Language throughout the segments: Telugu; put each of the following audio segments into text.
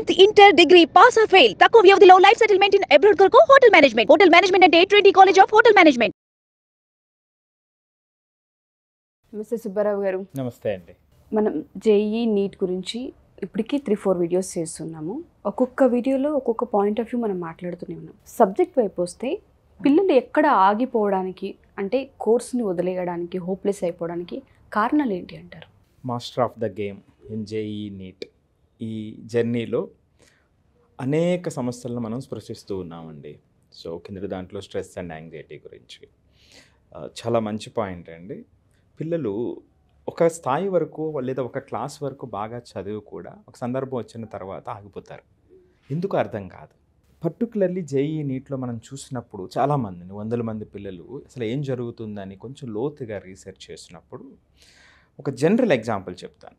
10th inter degree pass or fail తక్కువ వ్యవధిలో లైఫ్ సెటిల్మెంట్ ఇన్ అబ్రాడ్ కొరకు హోటల్ మేనేజ్మెంట్ అంటే ట్రెంటీ కాలేజ్ ఆఫ్ హోటల్ మేనేజ్మెంట్. నమస్తే సుబ్బారావు గారు. నమస్తే అండి. మనం జేఈ నీట్ గురించి ఇప్పటికీ 3-4 వీడియోస్ చేస్తున్నాము. ఒక్కొక్క వీడియోలో ఒక్కొక్క పాయింట్ ఆఫ్ వ్యూ మనం మాట్లాడుతూనే ఉన్నాం. సబ్జెక్ట్ వైపు వస్తే పిల్లలు ఎక్కడ ఆగిపోవడానికి, అంటే కోర్సుని వదిలేయడానికి, హోప్లెస్ అయిపోవడానికి కారణాలు ఏంటి అంటారు? Master of the game in JEE NEET ఈ జర్నీలో అనేక సమస్యలను మనం స్పృశిస్తూ ఉన్నామండి. సో కింద దాంట్లో స్ట్రెస్ అండ్ యాంగ్జైటీ గురించి చాలా మంచి పాయింట్ అండి. పిల్లలు ఒక స్థాయి వరకు లేదా ఒక క్లాస్ వరకు బాగా చదివి కూడా ఒక సందర్భం వచ్చిన తర్వాత ఆగిపోతారు. ఎందుకు అర్థం కాదు. పర్టికులర్లీ జేఈ నీట్లో మనం చూసినప్పుడు చాలామందిని, వందల మంది పిల్లలు అసలు ఏం జరుగుతుందని కొంచెం లోతుగా రీసెర్చ్ చేసినప్పుడు ఒక జనరల్ ఎగ్జాంపుల్ చెప్తాను.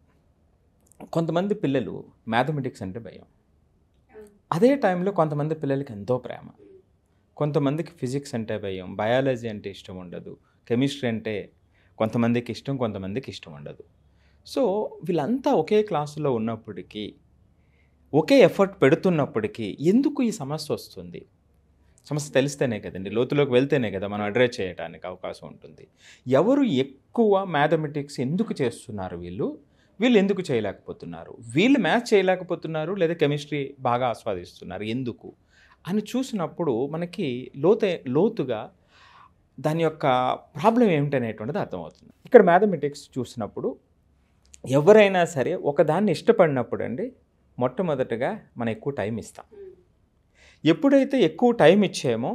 కొంతమంది పిల్లలు మ్యాథమెటిక్స్ అంటే భయం, అదే టైంలో కొంతమంది పిల్లలకి ఎంతో ప్రేమ. కొంతమందికి ఫిజిక్స్ అంటే భయం, బయాలజీ అంటే ఇష్టం ఉండదు, కెమిస్ట్రీ అంటే కొంతమందికి ఇష్టం, కొంతమందికి ఇష్టం ఉండదు. సో వీళ్ళంతా ఒకే క్లాసులో ఉన్నప్పటికీ, ఒకే ఎఫర్ట్ పెడుతున్నప్పటికీ ఎందుకు ఈ సమస్య వస్తుంది? సమస్య తెలిస్తేనే కదండి, లోతులోకి వెళ్తేనే కదా మనం అడ్రస్ చేయడానికి అవకాశం ఉంటుంది. ఎవరు ఎక్కువ మ్యాథమెటిక్స్ ఎందుకు చేస్తున్నారు, వీళ్ళు ఎందుకు చేయలేకపోతున్నారు, వీళ్ళు మ్యాథ్స్ చేయలేకపోతున్నారు లేదా కెమిస్ట్రీ బాగా ఆస్వాదిస్తున్నారు ఎందుకు అని చూసినప్పుడు మనకి లోతుగా దాని యొక్క ప్రాబ్లం ఏమిటనేటువంటిది అర్థమవుతుంది. ఇక్కడ మ్యాథమెటిక్స్ చూసినప్పుడు ఎవరైనా సరే ఒకదాన్ని ఇష్టపడినప్పుడు అండి, మొట్టమొదటగా మనం ఎక్కువ టైం ఇస్తాం. ఎప్పుడైతే ఎక్కువ టైం ఇచ్చామో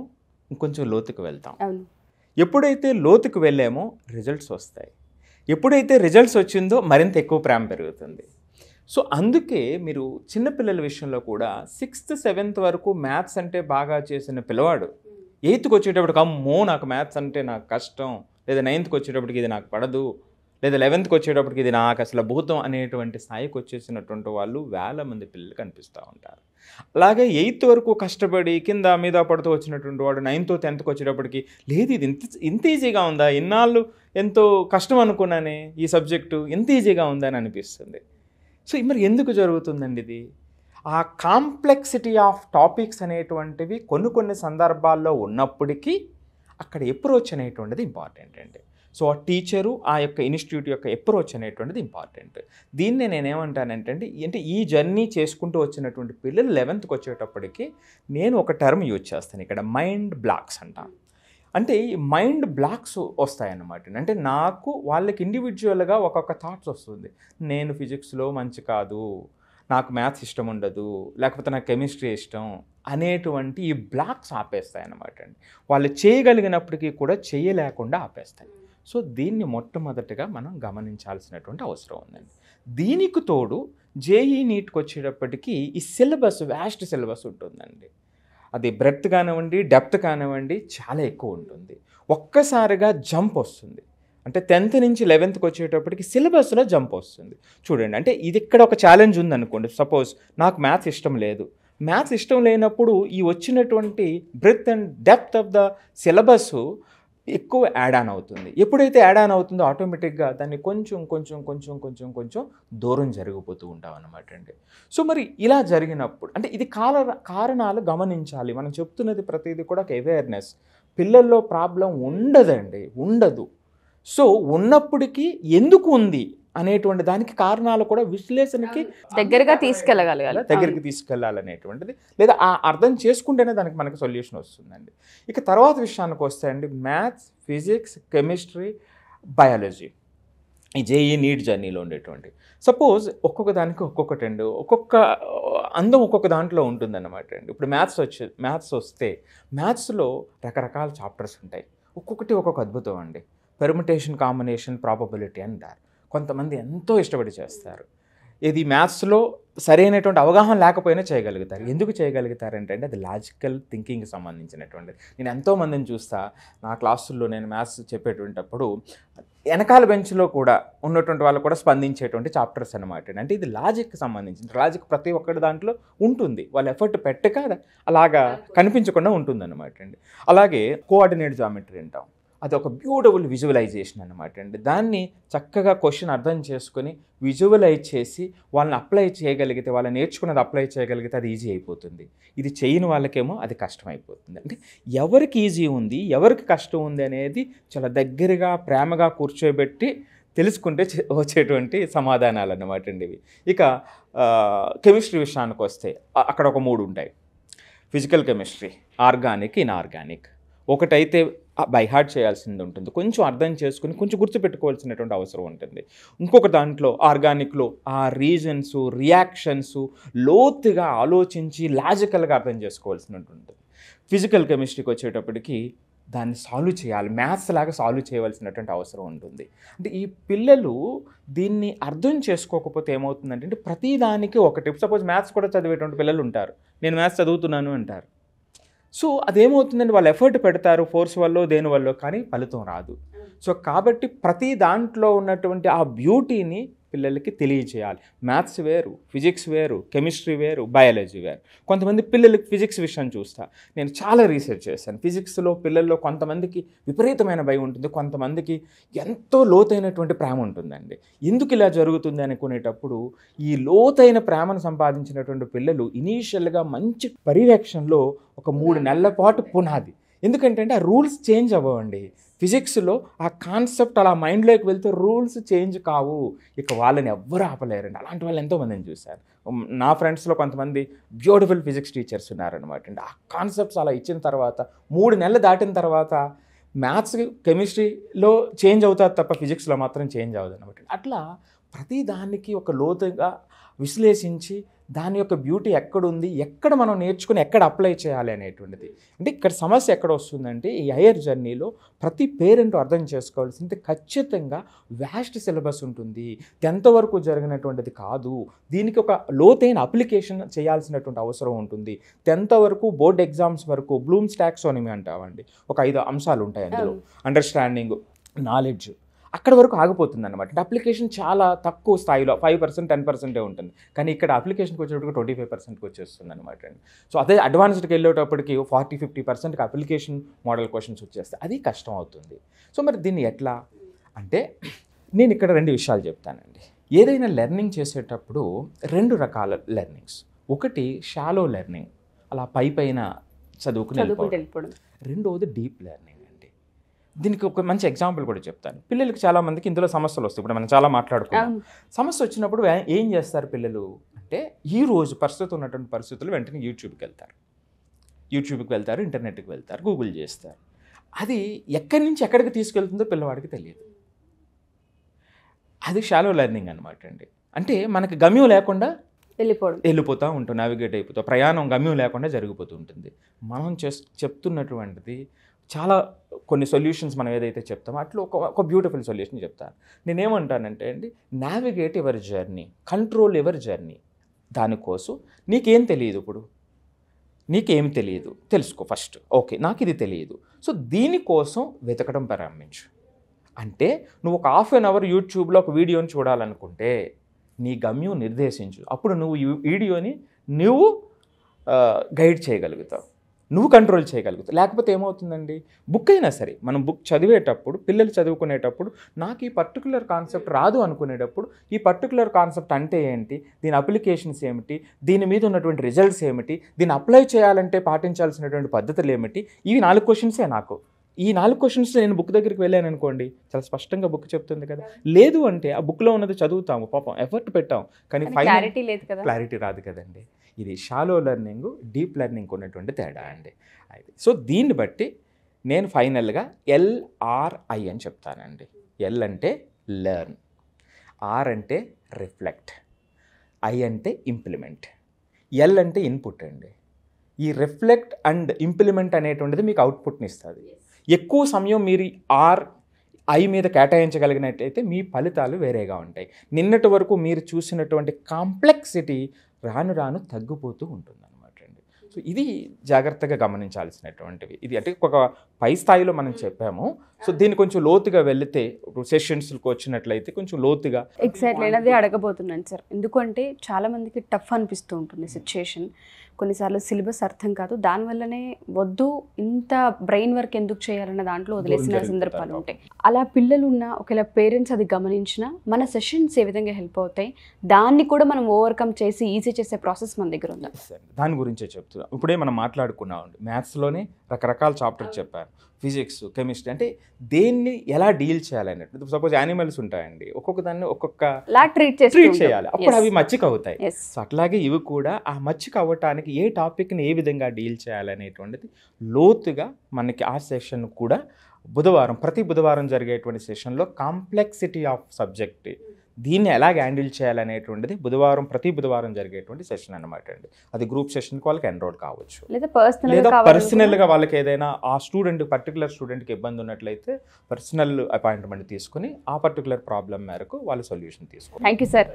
ఇంకొంచెం లోతుకు వెళ్తాం. ఎప్పుడైతే లోతుకు వెళ్ళామో రిజల్ట్స్ వస్తాయి. ఎప్పుడైతే రిజల్ట్స్ వచ్చిందో మరింత ఎక్కువ ప్రేమ పెరుగుతుంది. సో అందుకే మీరు చిన్నపిల్లల విషయంలో కూడా 6th 7th వరకు మ్యాథ్స్ అంటే బాగా చేసిన పిల్లవాడు 8th వచ్చేటప్పటికి అమ్మో నాకు మ్యాథ్స్ అంటే నాకు కష్టం, లేదా 9th వచ్చేటప్పటికి ఇది నాకు పడదు, లేదా 11th వచ్చేటప్పటికి ఇది నాకు అసలు భూతం అనేటువంటి స్థాయికి వచ్చేసినటువంటి వాళ్ళు వేల మంది పిల్లలు కనిపిస్తూ ఉంటారు. అలాగే 8th వరకు కష్టపడి కింద మీద పడుతూ వచ్చినటువంటి వాడు 9th 10th వచ్చేటప్పటికి లేదు ఇది ఇంత ఈజీగా ఉందా, ఇన్నాళ్ళు ఎంతో కష్టం అనుకున్నానే ఈ సబ్జెక్టు ఇంత ఈజీగా ఉందా అని అనిపిస్తుంది. సో మరి ఎందుకు జరుగుతుందండి ఇది? ఆ కాంప్లెక్సిటీ ఆఫ్ టాపిక్స్ అనేటువంటివి కొన్ని సందర్భాల్లో ఉన్నప్పటికీ అక్కడ అప్రోచ్ అనేటువంటిది ఇంపార్టెంట్ అండి. సో ఆ టీచరు, ఆ యొక్క ఇన్స్టిట్యూట్ యొక్క అప్రోచ్ అనేటువంటిది ఇంపార్టెంట్. దీన్నే నేనేమంటానంటే ఈ జర్నీ చేసుకుంటూ వచ్చినటువంటి పిల్లలు 11th వచ్చేటప్పటికి నేను ఒక టర్మ్ యూజ్ చేస్తాను ఇక్కడ, మైండ్ బ్లాక్స్ అంటాను. అంటే ఈ మైండ్ బ్లాక్స్ వస్తాయన్నమాట. అంటే వాళ్ళకి ఇండివిజువల్గా ఒక్కొక్క థాట్స్ వస్తుంది. నేను ఫిజిక్స్లో మంచి కాదు, నాకు మ్యాథ్స్ ఇష్టం ఉండదు, లేకపోతే నాకు కెమిస్ట్రీ ఇష్టం అనేటువంటి ఈ బ్లాక్స్ ఆపేస్తాయన్నమాట అండి. వాళ్ళు చేయగలిగినప్పటికీ కూడా చేయలేకుండా ఆపేస్తాయి. సో దీన్ని మొట్టమొదటిగా మనం గమనించాల్సినటువంటి అవసరం ఉందండి. దీనికి తోడు జేఈ నీట్కి వచ్చేటప్పటికి ఈ సిలబస్ వ్యాస్ట్ సిలబస్ ఉంటుందండి. అది బ్రెడ్త్ కానివ్వండి, డెప్త్ కానివ్వండి చాలా ఎక్కువ ఉంటుంది. ఒక్కసారిగా జంప్ వస్తుంది. అంటే 10th నుంచి 11thకి వచ్చేటప్పటికి సిలబస్లో జంప్ వస్తుంది. చూడండి, అంటే ఇది ఇక్కడ ఒక ఛాలెంజ్ ఉందనుకోండి. సపోజ్ నాకు మ్యాథ్స్ ఇష్టం లేదు. మ్యాథ్స్ ఇష్టం లేనప్పుడు ఈ వచ్చినటువంటి breadth and depth of the syllabus ఎక్కువ యాడ్ ఆన్ అవుతుంది. ఎప్పుడైతే యాడ్ ఆన్ అవుతుందో ఆటోమేటిక్గా దాన్ని కొంచెం దూరం జరిగిపోతూ ఉంటాం అన్నమాట అండి. సో మరి ఇలా జరిగినప్పుడు అంటే ఇది కారణాలు గమనించాలి. మనం చెప్తున్నది ప్రతిదీ కూడా ఒక అవేర్నెస్. పిల్లల్లో ప్రాబ్లం ఉండదు. సో ఉన్నప్పటికీ ఎందుకు ఉంది అనేటువంటి దానికి కారణాలు కూడా విశ్లేషణకి దగ్గరికి తీసుకెళ్ళాలనేటువంటిది, లేదా అర్థం చేసుకుంటేనే దానికి మనకు సొల్యూషన్ వస్తుందండి. ఇక తర్వాత విషయానికి వస్తే అండి, మ్యాథ్స్, ఫిజిక్స్, కెమిస్ట్రీ, బయాలజీ ఈ జేఈ నీట్ జర్నీలో ఉండేటువంటి సపోజ్ ఒక్కొక్క దానికి ఒక్కొక్కటి అండి, ఒక్కొక్క అందం ఒక్కొక్క దాంట్లో ఉంటుందన్నమాట అండి. ఇప్పుడు మ్యాథ్స్ వస్తే మ్యాథ్స్లో రకరకాల చాప్టర్స్ ఉంటాయి. ఒక్కొక్కటి ఒక్కొక్క అద్భుతం అండి. పెర్ముటేషన్, కాంబినేషన్, ప్రాబబిలిటీ అంటారు. కొంతమంది ఎంతో ఇష్టపడి చేస్తారు. ఇది మ్యాథ్స్లో సరైనటువంటి అవగాహన లేకపోయినా చేయగలుగుతారు. ఎందుకు చేయగలుగుతారంటే అది లాజికల్ థింకింగ్కి సంబంధించినటువంటిది. నేను ఎంతోమందిని చూస్తా నా క్లాసుల్లో, నేను మ్యాథ్స్ చెప్పేటువంటిప్పుడు వెనకాల బెంచ్లో కూడా ఉన్నటువంటి వాళ్ళు కూడా స్పందించేటువంటి చాప్టర్స్ అనమాట. అంటే ఇది లాజిక్కి సంబంధించిన లాజిక్ ప్రతి ఒక్కటి దాంట్లో ఉంటుంది. వాళ్ళు ఎఫర్ట్ పెట్టక అలాగా కనిపించకుండా ఉంటుందన్నమాట అండి. అలాగే కోఆర్డినేట్ జామెట్రీ అంటాం. అది ఒక బ్యూటిఫుల్ విజువలైజేషన్ అనమాట అండి. దాన్ని చక్కగా క్వశ్చన్ అర్థం చేసుకొని విజువలైజ్ చేసి వాళ్ళని అప్లై చేయగలిగితే, వాళ్ళు నేర్చుకున్నది అప్లై చేయగలిగితే అది ఈజీ అయిపోతుంది. ఇది చేయని వాళ్ళకేమో అది కష్టం అయిపోతుంది. అంటే ఎవరికి ఈజీ ఉంది, ఎవరికి కష్టం ఉంది అనేది చాలా దగ్గరగా ప్రేమగా కూర్చోబెట్టి తెలుసుకుంటే వచ్చేటువంటి సమాధానాలు అన్నమాట అండి ఇవి. ఇక కెమిస్ట్రీ విషయానికి వస్తే అక్కడ ఒక 3 ఉంటాయి. Physical chemistry, organic, inorganic. ఒకటైతే బై హార్ట్ చేయాల్సింది ఉంటుంది, కొంచెం అర్థం చేసుకుని కొంచెం గుర్తుపెట్టుకోవాల్సినటువంటి అవసరం ఉంటుంది. ఇంకొక దాంట్లో ఆర్గానిక్లో ఆ రీజన్స్, రియాక్షన్స్ లోతుగా ఆలోచించి లాజికల్గా అర్థం చేసుకోవాల్సినట్టు ఉంటుంది. ఫిజికల్ కెమిస్ట్రీకి వచ్చేటప్పటికి దాన్ని సాల్వ్ చేయాలి, మ్యాథ్స్ లాగా సాల్వ్ చేయవలసినటువంటి అవసరం ఉంటుంది. అంటే ఈ పిల్లలు దీన్ని అర్థం చేసుకోకపోతే ఏమవుతుందంటే ప్రతిదానికి ఒక టిప్, సపోజ్ మ్యాథ్స్ కూడా చదివేటువంటి పిల్లలు ఉంటారు, నేను మ్యాథ్స్ చదువుతున్నాను అంటారు. సో అదేమవుతుందంటే వాళ్ళు ఎఫర్ట్ పెడతారు, ఫోర్స్ వల్ల దేని వల్ల, కానీ ఫలితం రాదు. సో కాబట్టి ప్రతి దాంట్లో ఉన్నటువంటి ఆ బ్యూటీని పిల్లలకి తెలియచేయాలి. మ్యాథ్స్ వేరు, ఫిజిక్స్ వేరు, కెమిస్ట్రీ వేరు, బయాలజీ వేరు. కొంతమంది పిల్లలకి ఫిజిక్స్ విషయం చూస్తా, నేను చాలా రీసెర్చ్ చేశాను. ఫిజిక్స్లో పిల్లల్లో కొంతమందికి విపరీతమైన భయం ఉంటుంది, కొంతమందికి ఎంతో లోతైనటువంటి ప్రేమ ఉంటుందండి. ఎందుకు ఇలా జరుగుతుంది అనుకునేటప్పుడు ఈ లోతైన ప్రేమను సంపాదించినటువంటి పిల్లలు ఇనీషియల్గా మంచి పర్యవేక్షణలో ఒక 3 నెలల పాటు పునాది. ఎందుకంటే ఆ రూల్స్ చేంజ్ అవ్వండి. ఫిజిక్స్లో ఆ కాన్సెప్ట్ అలా మైండ్లోకి వెళ్తే రూల్స్ చేంజ్ కావు, ఇక వాళ్ళని ఎవ్వరు ఆపలేరండి. అలాంటి వాళ్ళు ఎంతోమందిని చూశారు. నా ఫ్రెండ్స్లో కొంతమంది బ్యూటిఫుల్ ఫిజిక్స్ టీచర్స్ ఉన్నారనమాట అండి. ఆ కాన్సెప్ట్స్ అలా ఇచ్చిన తర్వాత 3 నెలలు దాటిన తర్వాత మ్యాథ్స్, కెమిస్ట్రీలో చేంజ్ అవుతుంది తప్ప ఫిజిక్స్లో మాత్రం చేంజ్ అవ్వదు అనమాట. అట్లా ప్రతి దానికి ఒక లోతుగా విశ్లేషించి దాని యొక్క బ్యూటీ ఎక్కడుంది, ఎక్కడ మనం నేర్చుకుని ఎక్కడ అప్లై చేయాలి అనేటువంటిది. అంటే ఇక్కడ సమస్య ఎక్కడ వస్తుందంటే ఈ హైయర్ జర్నీలో ప్రతి పేరెంట్ అర్థం చేసుకోవాల్సింది ఖచ్చితంగా వ్యాస్ట్ సిలబస్ ఉంటుంది, 10th వరకు జరిగినటువంటిది కాదు. దీనికి ఒక లోతైన అప్లికేషన్ చేయాల్సినటువంటి అవసరం ఉంటుంది. 10th వరకు బోర్డ్ ఎగ్జామ్స్ వరకు బ్లూమ్స్ టాక్సానమీ అంటామండి, ఒక 5 అంశాలు ఉంటాయి అందులో. అండర్స్టాండింగ్, నాలెడ్జ్, అక్కడ వరకు ఆగిపోతుంది అనమాట. అంటే అప్లికేషన్ చాలా తక్కువ స్థాయిలో 5%, 10% ఉంటుంది. కానీ ఇక్కడ అప్లికేషన్కి వచ్చేటప్పుడు 25%కి వచ్చేస్తుంది అనమాట అండి. సో అదే అడ్వాన్స్డ్కి వెళ్ళేటప్పటికి 40-50%కి అప్లికేషన్ మోడల్ క్వశ్చన్స్ వచ్చేస్తాయి. అది కష్టం అవుతుంది. సో మరి దీన్ని ఎట్లా అంటే నేను ఇక్కడ 2 విషయాలు చెప్తానండి. ఏదైనా లెర్నింగ్ చేసేటప్పుడు 2 రకాల లెర్నింగ్స్. ఒకటి షాలో లెర్నింగ్, అలా పైన చదువుకుని వెళ్ళిపోవడం. రెండవది డీప్ లెర్నింగ్. దీనికి ఒక మంచి ఎగ్జాంపుల్ కూడా చెప్తాను. పిల్లలకి చాలామందికి ఇందులో సమస్యలు వస్తాయి. ఇప్పుడు మనం చాలా మాట్లాడుకున్నాం. సమస్య వచ్చినప్పుడు ఏం చేస్తారు పిల్లలు అంటే, ఈరోజు ప్రస్తుతం ఉన్నటువంటి పరిస్థితులు వెంటనే యూట్యూబ్కి వెళ్తారు, ఇంటర్నెట్కి వెళ్తారు, గూగుల్ చేస్తారు. అది ఎక్కడి నుంచి ఎక్కడికి తీసుకెళ్తుందో పిల్లవాడికి తెలియదు. అది షాలో లెర్నింగ్ అనమాట అండి. అంటే మనకి గమ్యం లేకుండా వెళ్ళిపోతూ ఉంటాం, నావిగేట్ అయిపోతాం, ప్రయాణం గమ్యం లేకుండా జరిగిపోతూ ఉంటుంది. మనం చెప్తున్నటువంటిది చాలా కొన్ని సొల్యూషన్స్ మనం ఏదైతే చెప్తామో అట్లా ఒక బ్యూటిఫుల్ సొల్యూషన్ చెప్తాను. నేనేమంటానంటే అండి, navigate your journey, control your journey. దానికోసం నీకేం తెలియదు, ఇప్పుడు నీకేం తెలియదు తెలుసుకో ఫస్ట్. ఓకే, నాకు ఇది తెలియదు, సో దీనికోసం వెతకడం ప్రారంభించు. అంటే నువ్వు ఒక 1/2 hour యూట్యూబ్లో ఒక వీడియోని చూడాలనుకుంటే నీ గమ్యం నిర్దేశించు. అప్పుడు నువ్వు ఈ వీడియోని గైడ్ చేయగలుగుతావు, నువ్వు కంట్రోల్ చేయగలుగుతావు. లేకపోతే ఏమవుతుందండి, బుక్ అయినా సరే మనం బుక్ చదివేటప్పుడు, పిల్లలు చదువుకునేటప్పుడు నాకు ఈ పర్టికులర్ కాన్సెప్ట్ రాదు అనుకునేటప్పుడు ఈ పర్టికులర్ కాన్సెప్ట్ అంటే ఏంటి, దీని అప్లికేషన్స్ ఏమిటి, దీని మీద ఉన్నటువంటి రిజల్ట్స్ ఏమిటి, దీన్ని అప్లై చేయాలంటే పాటించాల్సినటువంటి పద్ధతులు ఏమిటి, ఇవి 4 క్వశ్చన్సే నాకు. ఈ 4 క్వశ్చన్స్ నేను బుక్ దగ్గరికి వెళ్ళాను అనుకోండి, చాలా స్పష్టంగా బుక్ చెప్తుంది కదా. లేదు అంటే ఆ బుక్లో ఉన్నది చదువుతాము, పాపం ఎఫర్ట్ పెట్టాం, కానీ క్లారిటీ రాదు కదండి. ఇది షాలో లెర్నింగ్, డీప్ లెర్నింగ్ ఉన్నటువంటి తేడా అండి. అయితే సో దీన్ని బట్టి నేను ఫైనల్గా LRI అని చెప్తానండి. L అంటే లెర్న్, R అంటే రిఫ్లెక్ట్, I అంటే ఇంప్లిమెంట్, L అంటే ఇన్పుట్ అండి. ఈ రిఫ్లెక్ట్ అండ్ ఇంప్లిమెంట్ అనేటువంటిది మీకు అవుట్పుట్ని ఇస్తుంది. ఎక్కువ సమయం మీరు I మీద కేటాయించగలిగినట్టయితే మీ ఫలితాలు వేరేగా ఉంటాయి. నిన్నటి వరకు మీరు చూసినటువంటి కాంప్లెక్సిటీ రాను రాను తగ్గిపోతూ ఉంటుంది అనమాట అండి. సో ఇది జాగ్రత్తగా గమనించాల్సినటువంటివి. ఇది అంటే ఒక పై స్థాయిలో మనం చెప్పాము. సో దీన్ని కొంచెం లోతుగా వెళితే ఇప్పుడు సెషన్స్కి వచ్చినట్లయితే కొంచెం లోతుగా ఎగ్జాక్ట్లీ అదే అడగబోతున్నాను సార్. ఎందుకంటే చాలా మందికి టఫ్ అనిపిస్తూ ఉంటుంది సిచ్యుయేషన్. కొన్నిసార్లు సిలబస్ అర్థం కాదు, దానివల్లనే వద్దు ఇంత బ్రెయిన్ వర్క్ ఎందుకు చేయాలన్న దాంట్లో వదిలేసిన సందర్భాలు ఉంటాయి. అలా పిల్లలు ఉన్న ఒకవేళ పేరెంట్స్ అది గమనించినా మన సెషన్స్ ఏ విధంగా హెల్ప్ అవుతాయి, దాన్ని కూడా మనం ఓవర్కమ్ చేసి ఈజీ చేసే ప్రాసెస్ మన దగ్గర ఉందా? దాని గురించే చెప్తున్నా. ఇప్పుడే మనం మాట్లాడుకున్నామండి, మ్యాథ్స్లోనే రకరకాల చాప్టర్ చెప్పాను, ఫిజిక్స్, కెమిస్ట్రీ, అంటే దేన్ని ఎలా డీల్ చేయాలన్నట్టు. సపోజ్ యానిమల్స్ ఉంటాయండి, ఒక్కొక్క దాన్ని ఒక్కొక్క ట్రీట్ చేయాలి, అప్పుడు అవి మచ్చిక అవుతాయి. సో అట్లాగే ఇవి కూడా ఆ మచ్చిక అవ్వటానికి ఏ టాపిక్ని ఏ విధంగా డీల్ చేయాలనేటువంటిది లోతుగా మనకి ఆ సెషన్ కూడా ప్రతి బుధవారం జరిగేటువంటి సెషన్లో కాంప్లెక్సిటీ ఆఫ్ సబ్జెక్ట్ దీన్ని ఎలా హ్యాండిల్ చేయాలనేటువంటిది ప్రతి బుధవారం జరిగేటువంటి సెషన్ అనమాట అండి. అది గ్రూప్ సెషన్కి వాళ్ళకి ఎన్రోల్ కావచ్చు, లేదా పర్సనల్గా వాళ్ళకి ఏదైనా ఆ పర్టికులర్ స్టూడెంట్కి ఇబ్బంది ఉన్నట్లయితే పర్సనల్ అపాయింట్మెంట్ తీసుకుని ఆ పర్టికులర్ ప్రాబ్లం మేరకు వాళ్ళ సొల్యూషన్ తీసుకోవాలి. Thank you sir.